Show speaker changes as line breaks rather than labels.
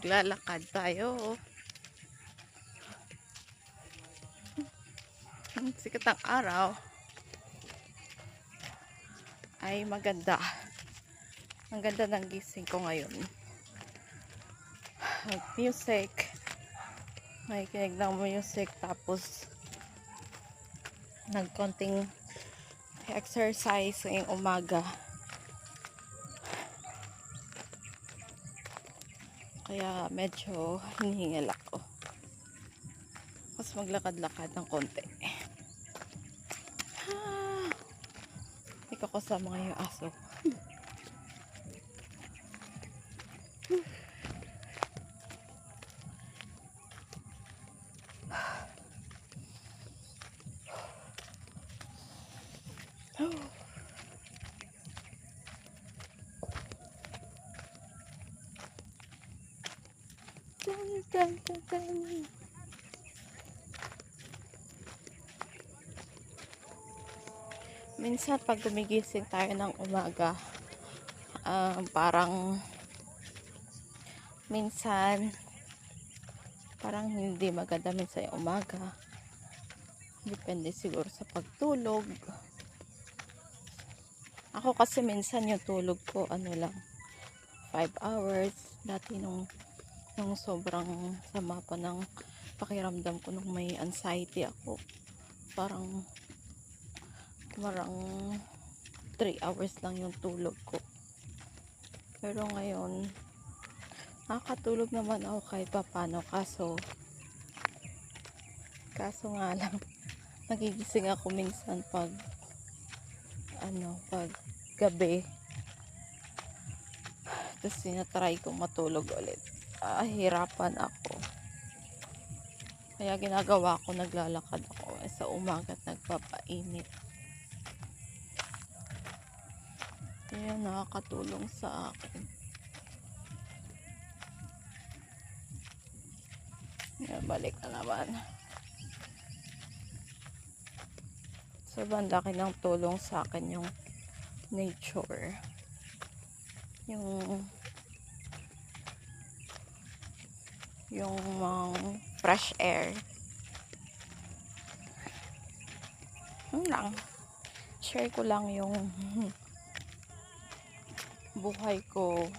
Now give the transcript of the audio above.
Maglalakad tayo. Sikat ang araw ay maganda. Ang ganda ng gising ko ngayon. Music. Nakikinig ng music, tapos nagkonting exercise ngayong umaga. Kaya medyo hinihingal ako. Mas maglakad-lakad ng konti. Hindi ko kasama ngayon yung aso. Minsan pag gumigising tayo ng umaga, parang minsan parang hindi maganda minsan yung umaga. Depende siguro sa pagtulog. Ako kasi minsan yung tulog ko lang 5 hours. Dati nung sobrang sama pa ng pakiramdam ko, nung may anxiety ako, parang 3 hours lang yung tulog ko. Pero ngayon nakakatulog naman ako kahit papano, kaso nga lang nagigising ako minsan pag gabi, tapos sinatry kong matulog ulit. Hirapan ako. Kaya ginagawa ko, naglalakad ako sa umaga at nagpapainit. Kaya nakakatulong sa akin. Balik na naman. Sobrang laki ng tulong sa akin yung nature. Yung fresh air. Share ko lang yung buhay ko